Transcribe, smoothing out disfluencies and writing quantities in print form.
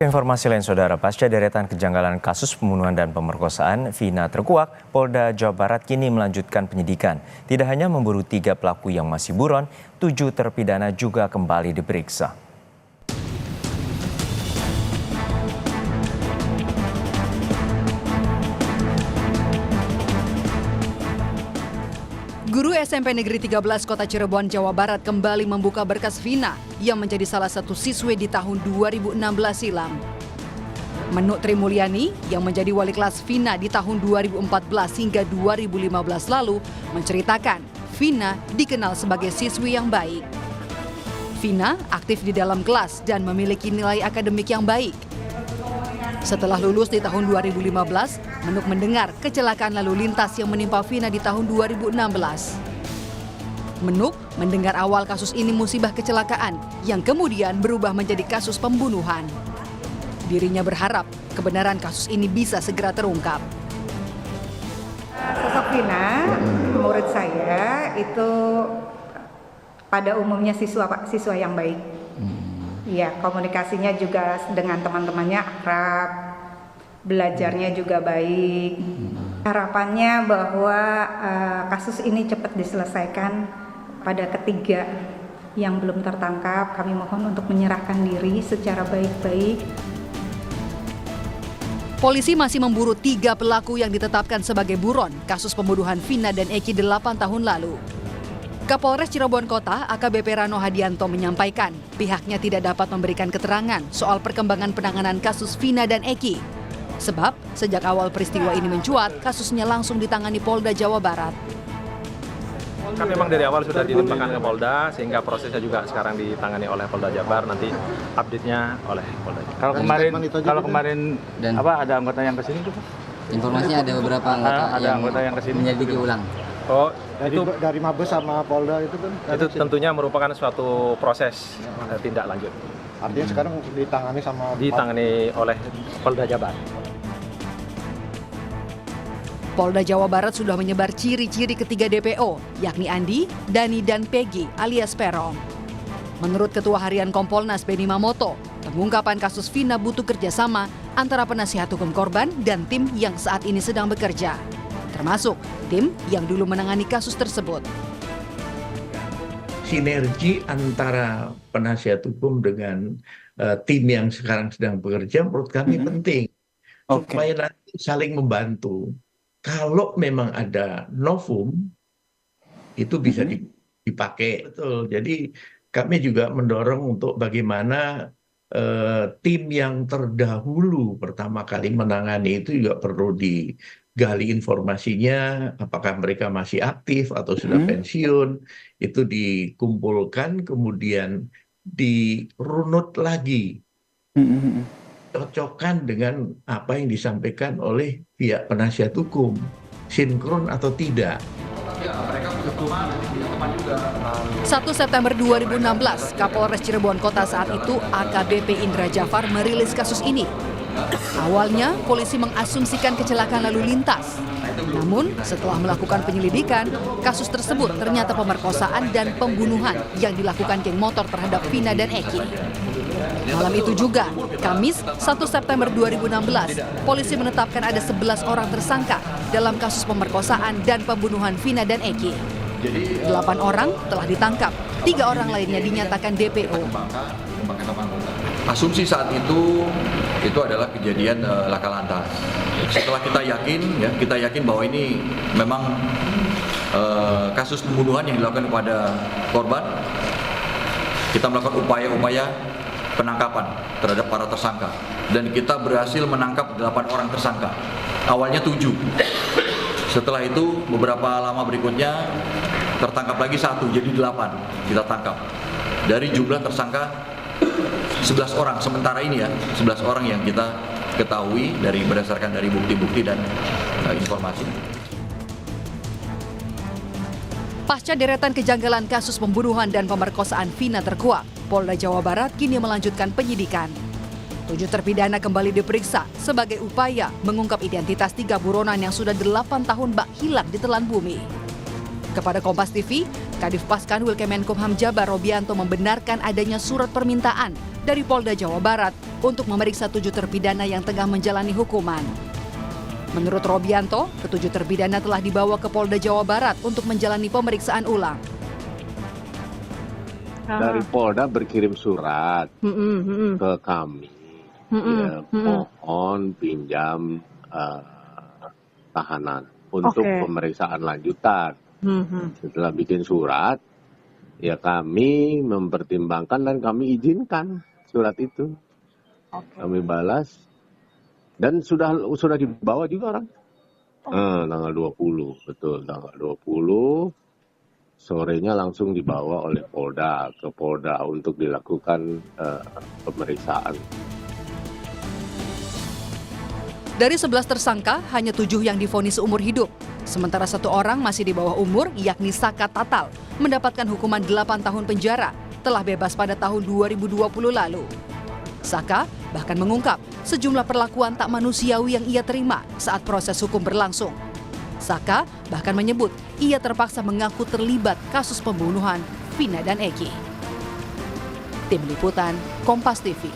Informasi lain saudara, pasca deretan kejanggalan kasus pembunuhan dan pemerkosaan Vina terkuak, Polda Jawa Barat kini melanjutkan penyidikan. Tidak hanya memburu 3 pelaku yang masih buron, 7 terpidana juga kembali diperiksa. Guru SMP Negeri 13 Kota Cirebon, Jawa Barat kembali membuka berkas Vina yang menjadi salah satu siswi di tahun 2016 silam. Menuk Tri Mulyani yang menjadi wali kelas Vina di tahun 2014 hingga 2015 lalu menceritakan Vina dikenal sebagai siswi yang baik. Vina aktif di dalam kelas dan memiliki nilai akademik yang baik. Setelah lulus di tahun 2015, Menuk mendengar kecelakaan lalu lintas yang menimpa Vina di tahun 2016. Menuk mendengar awal kasus ini musibah kecelakaan yang kemudian berubah menjadi kasus pembunuhan. Dirinya berharap kebenaran kasus ini bisa segera terungkap. Sosok Vina, menurut saya itu pada umumnya siswa yang baik. Ya, komunikasinya juga dengan teman-temannya akrab, belajarnya juga baik. Harapannya bahwa kasus ini cepat diselesaikan. Pada ketiga yang belum tertangkap, kami mohon untuk menyerahkan diri secara baik-baik. Polisi masih memburu 3 pelaku yang ditetapkan sebagai buron kasus pembunuhan Vina dan Eki 8 tahun lalu. Kapolres Cirebon Kota AKBP Rano Hadianto menyampaikan pihaknya tidak dapat memberikan keterangan soal perkembangan penanganan kasus Vina dan Eki. Sebab sejak awal peristiwa ini mencuat, kasusnya langsung ditangani Polda Jawa Barat. Kan memang dari awal sudah dilimpahkan ke Polda, sehingga prosesnya juga sekarang ditangani oleh Polda Jabar, nanti update-nya oleh Polda Jabar. Kalau kemarin ada anggota yang kesini tuh Pak? Informasinya ada beberapa anggota yang kesini menyelidiki ulang. Oh, itu dari Mabes sama Polda itu kan? Itu tentunya merupakan suatu proses tindak lanjut. Artinya sekarang ditangani oleh Polda Jabar. Polda Jawa Barat sudah menyebar ciri-ciri ketiga DPO, yakni Andi, Dani, dan Peggy alias Peron. Menurut Ketua Harian Kompolnas Benny Mamoto, pengungkapan kasus Vina butuh kerjasama antara penasihat hukum korban dan tim yang saat ini sedang bekerja. Termasuk tim yang dulu menangani kasus tersebut. Sinergi antara penasihat hukum dengan tim yang sekarang sedang bekerja menurut kami penting. Supaya nanti saling membantu. Kalau memang ada novum, itu bisa dipakai. Betul. Jadi kami juga mendorong untuk bagaimana tim yang terdahulu pertama kali menangani itu juga perlu digali informasinya, apakah mereka masih aktif atau sudah pensiun, itu dikumpulkan kemudian dirunut lagi. Cocokkan dengan apa yang disampaikan oleh pihak penasihat hukum, sinkron atau tidak. 1 September 2016, Kapolres Cirebon Kota saat itu AKBP Indra Jafar merilis kasus ini. Awalnya, polisi mengasumsikan kecelakaan lalu lintas. Namun, setelah melakukan penyelidikan, kasus tersebut ternyata pemerkosaan dan pembunuhan yang dilakukan geng motor terhadap Vina dan Eki. Malam itu juga, Kamis 1 September 2016, polisi menetapkan ada 11 orang tersangka dalam kasus pemerkosaan dan pembunuhan Vina dan Eki. 8 orang telah ditangkap, 3 orang lainnya dinyatakan DPO. Asumsi saat itu adalah kejadian laka lantas. Setelah kita yakin bahwa ini memang kasus pembunuhan yang dilakukan kepada korban, kita melakukan upaya-upaya penangkapan terhadap para tersangka dan kita berhasil menangkap 8 orang tersangka. Awalnya 7. Setelah itu beberapa lama berikutnya tertangkap lagi 1, jadi 8 kita tangkap. Dari jumlah tersangka 11 orang sementara ini 11 orang yang kita ketahui berdasarkan dari bukti-bukti dan informasi. Pasca deretan kejanggalan kasus pembunuhan dan pemerkosaan Vina terkuak, Polda Jawa Barat kini melanjutkan penyidikan. 7 terpidana kembali diperiksa sebagai upaya mengungkap identitas 3 buronan yang sudah 8 tahun bak hilang di telan bumi. Kepada Kompas TV, Kadif Paskanwil Kemenkumham Jabar Robianto membenarkan adanya surat permintaan dari Polda Jawa Barat untuk memeriksa 7 terpidana yang tengah menjalani hukuman. Menurut Robianto, ke-7 terpidana telah dibawa ke Polda Jawa Barat untuk menjalani pemeriksaan ulang. Dari Polda berkirim surat ke kami, ya, mohon pinjam tahanan untuk pemeriksaan lanjutan. Setelah bikin surat, ya kami mempertimbangkan dan kami izinkan surat itu. Kami balas dan sudah dibawa juga orang. Tanggal 20, betul tanggal 20 sorenya langsung dibawa oleh Polda ke Polda untuk dilakukan pemeriksaan. Dari 11 tersangka, hanya 7 yang divonis seumur hidup. Sementara 1 orang masih di bawah umur, yakni Saka Tatal, mendapatkan hukuman 8 tahun penjara, telah bebas pada tahun 2020 lalu. Saka bahkan mengungkap sejumlah perlakuan tak manusiawi yang ia terima saat proses hukum berlangsung. Saka bahkan menyebut ia terpaksa mengaku terlibat kasus pembunuhan Vina dan Eki. Tim Liputan, Kompas TV.